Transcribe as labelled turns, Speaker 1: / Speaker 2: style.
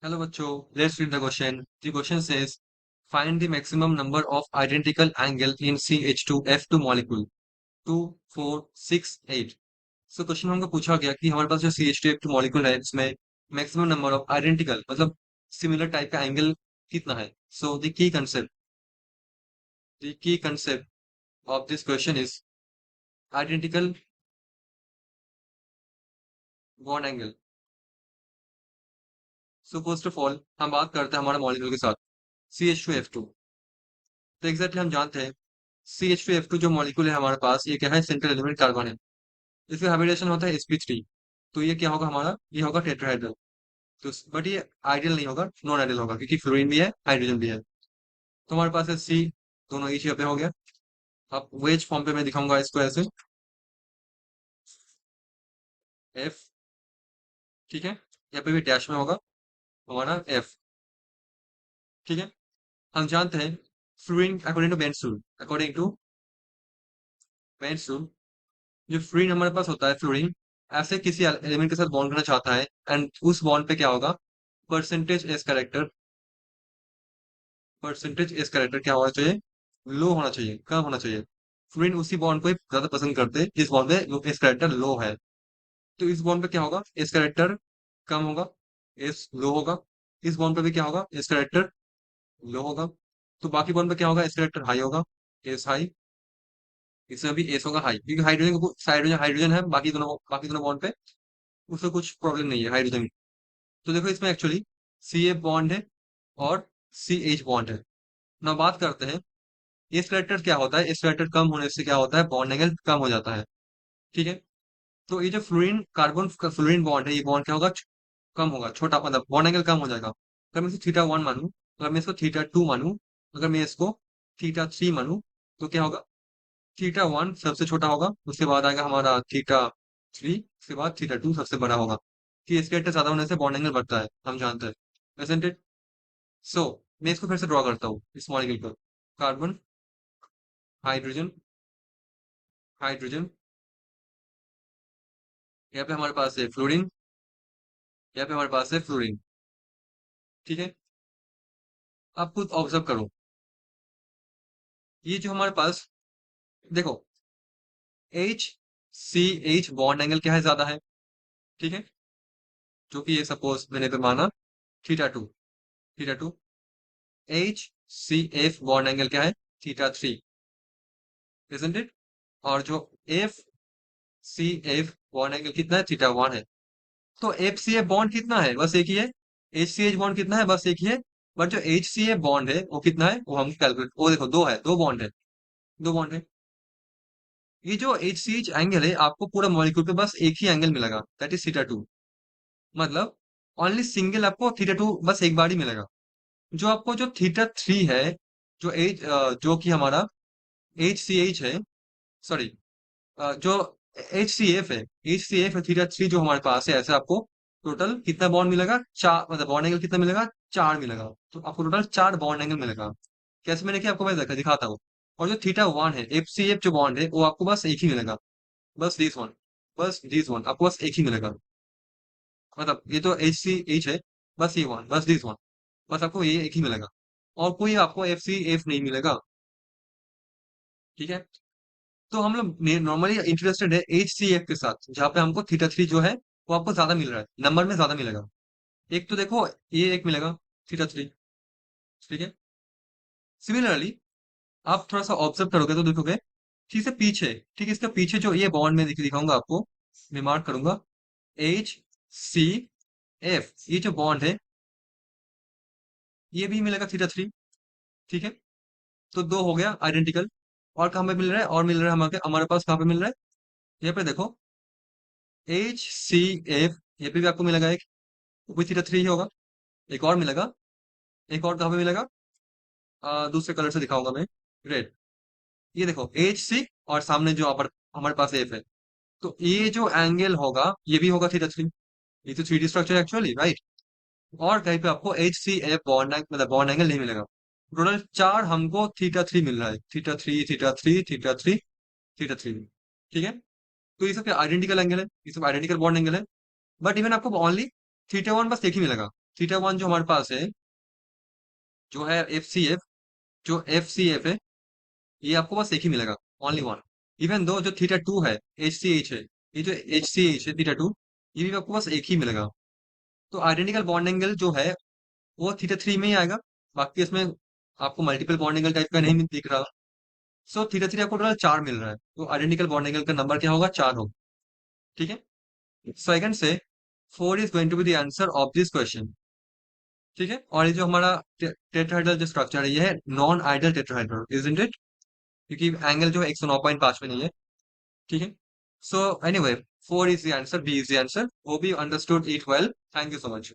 Speaker 1: Hello बच्चों, let's read the question. The question says, find the maximum number of identical angle in CH2F2 molecule. 2, 4, 6, 8. So question में हमको पूछा गया कि हमारे पास जो CH2F2 मॉलिक्यूल है इसमें मैक्सिमम नंबर ऑफ आइडेंटिकल मतलब सिमिलर टाइप का एंगल कितना है. So the key concept of this question is identical bond angle. So first of all हम बात करते हैं हमारे मॉलिक्यूल के साथ CH2F2. तो एग्जैक्टली हम जानते हैं CH2F2 जो मॉलिक्यूल है हमारे पास ये क्या है, सेंट्रल एलिमेंट कार्बन है. इसका हाइब्रिडेशन होता है sp3. तो ये क्या होगा हमारा, ये होगा टेट्राहेड्रल. तो बट ये आइडियल नहीं होगा, नॉन आइडियल होगा क्योंकि फ्लोरीन भी है हाइड्रोजन भी है. तो हमारे पास है सी, दोनों एक जगह पे हो गया. अब वेज फॉर्म पे मैं दिखाऊंगा इसको ऐसे, एफ. ठीक है, यहाँ पे भी डैश में होगा हमारा एफ. ठीक है, हम जानते हैं फ्लोरीन अकॉर्डिंग टू जो फ्लोरीन हमारे पास होता है, फ्लोरीन ऐसे किसी एलिमेंट के साथ बॉन्ड करना चाहता है एंड उस बॉन्ड पे क्या होगा, percentage S character. Percentage S character क्या होना चाहिए, लो होना चाहिए, कम होना चाहिए. फ्लोरीन उसी बॉन्ड को ही ज्यादा पसंद करते हैं जिस बॉन्ड पे एस कैरेक्टर लो है. तो इस बॉन्ड पे क्या होगा, एस कैरेक्टर कम होगा, एस लो होगा. इस बॉन्ड पे भी क्या होगा, एस कैरेक्टर लो होगा. तो बाकी बॉन्ड पे क्या होगा, एस कैरेक्टर हाई होगा, एस हाई. इसमें भी एस होगा हाई क्योंकि हाइड्रोजन हाइड्रोजन है बाकी दोनों बॉन्ड पे, उससे कुछ प्रॉब्लम नहीं है हाइड्रोजन. तो देखो इसमें एक्चुअली सी एफ बॉन्ड है और सी एच बॉन्ड है. ना बात करते हैं एस कैरेक्टर क्या होता है. एस कैरेक्टर कम होने से क्या होता है, बॉन्ड एंगल कम हो जाता है. ठीक है, तो ये जो फ्लोरीन कार्बन फ्लोरीन बॉन्ड है, ये बॉन्ड क्या होगा, कम होगा, छोटा मतलब बॉन्ड एंगल कम हो जाएगा. अगर मैं इसको थीटा 1 मानूं, अगर मैं इसको थीटा 2 मानूं, अगर मैं इसको थीटा 3 मानूं, तो क्या होगा, थीटा 1 सबसे छोटा होगा, उसके बाद आएगा हमारा थीटा 3, उसके बाद थीटा 2 सबसे बड़ा होगा. कि इसके रेट ज्यादा होने से बॉन्ड एंगल बढ़ता है, हम जानते हैं. isn't it? सो मैं इसको फिर से ड्रॉ करता हूँ इस मॉलिक्यूल को. Carbon, hydrogen, hydrogen. यहाँ पे हमारे पास है फ्लोरीन, यहाँ पे हमारे पास है फ्लोरीन. ठीक है, आप खुद ऑब्जर्व करो. ये जो हमारे पास, देखो, H C H bond angle क्या है, ज्यादा है. ठीक है, जो कि ये सपोज मैंने पे माना theta 2. Theta 2 H C F bond angle क्या है, थीटा 3. Isn't it? और जो F C F bond angle कितना है, थीटा 1 है. तो एफ सी एफ बॉन्ड कितना है, बस एक ही है. एच सी एच बॉन्ड कितना है, बस एक ही है. बट जो एच सी एफ बॉन्ड है वो कितना है, वो हम कैलकुलेट, वो देखो दो है, दो बॉन्ड है, दो बॉन्ड है. ये जो एच सी एच एंगल है आपको पूरा मॉलिक्यूल पे बस एक ही एंगल मिलेगा, दैट इज थीटा 2. मतलब ओनली सिंगल आपको थीटा 2 बस एक बार ही मिलेगा. जो आपको जो थीटा 3 है, जो एच जो कि हमारा एच सी एच है, सॉरी, जो एच सी एफ है, एच सी एफ है थीटा 3 जो हमारे पास है, ऐसे आपको टोटल कितना बॉन्ड मिलेगा, चार, मतलब बॉन्ड एंगल कितना मिलेगा, चार मिलेगा. तो आपको टोटल चार बॉन्ड एंगल मिलेगा. कैसे मैंने किया आपको मैं दिखाता हूँ. और जो थीटा 1 है, एफ सी एफ जो बॉन्ड है वो आपको बस एक ही मिलेगा, बस दिस वन, बस दिस वन आपको बस एक ही मिलेगा. मतलब ये तो एच सी एच है, बस ये वन, बस दिस वन, बस आपको ये एक ही मिलेगा. और कोई आपको एफ सी एफ नहीं मिलेगा. ठीक है, तो हम लोग नॉर्मली इंटरेस्टेड है एच सी एफ के साथ, जहाँ पे हमको थीटा 3 जो है वो आपको ज्यादा मिल रहा है, नंबर में ज्यादा मिलेगा. एक तो देखो ये एक मिलेगा थीटा 3. ठीक है, सिमिलरली आप थोड़ा सा ऑब्जर्व करोगे तो देखोगे ठीक है पीछे, ठीक है, इसका पीछे जो ये बॉन्ड में दिखाऊंगा आपको, मैं मार्क करूंगा एच सी एफ, ये जो बॉन्ड है ये भी मिलेगा थीटा 3. ठीक है, तो दो हो गया आइडेंटिकल. और कहाँ पे मिल रहा है, और मिल रहा है हमारे हमारे पास कहाँ पे मिल रहा है, यहाँ पे देखो एच सी एफ, ये पे भी आपको मिलेगा एक, वो थीटा 3 ही होगा. एक और मिलेगा, एक और कहाँ पे मिलेगा, दूसरे कलर से दिखाऊंगा मैं, रेड. ये देखो एच सी और सामने जो हमारे पास एफ है. तो ये जो एंगल होगा ये भी होगा थीटा 3. ये तो 3D स्ट्रक्चर एक्चुअली, राइट. और कहीं पे आपको एच सी एफ बॉन्ड मतलब बॉन्ड एंगल नहीं मिलेगा. टोटल चार हमको थीटा 3 मिल रहा है, थीटा 3, थीटा 3, थीटा 3, थीटा 3. ठीक है, तो ये सब आइडेंटिकल एंगल है, ये सब आइडेंटिकल बॉन्ड एंगल है. बट इवन आपको ओनली थीटा 1 बस एक ही मिलेगा, थीटा वन जो हमारे पास है, जो है एफ सी एफ, जो एफ सी एफ है, ये आपको बस एक ही मिलेगा, ओनली वन। इवन दो जो थीटा टू है, एच सी एच है, ये जो एच सी एच है थीटा टू, ये भी आपको बस एक ही मिलेगा। तो आइडेंटिकल बॉन्ड एंगल जो है वो थीटा थ्री में ही आएगा, बाकी इसमें आपको मल्टीपल बॉन्ड एंगल टाइप का नहीं दिख रहा। सो थीटा थ्री आपको टोटल चार मिल रहा है, तो आइडेंटिकल बॉन्ड एंगल का नंबर क्या होगा, चार होगा। ठीक है। सेकंड से, four is going to be the answer of this question. ठीक है। और ये जो हमारा टेट्राहेड्रल जो स्ट्रक्चर है, ये है non ideal tetrahedral, isn't it? क्योंकि एंगल जो है 109.5 में नहीं है। ठीक है। So anyway, four is the answer, B is the answer. Hope you understood it well. Thank you so much.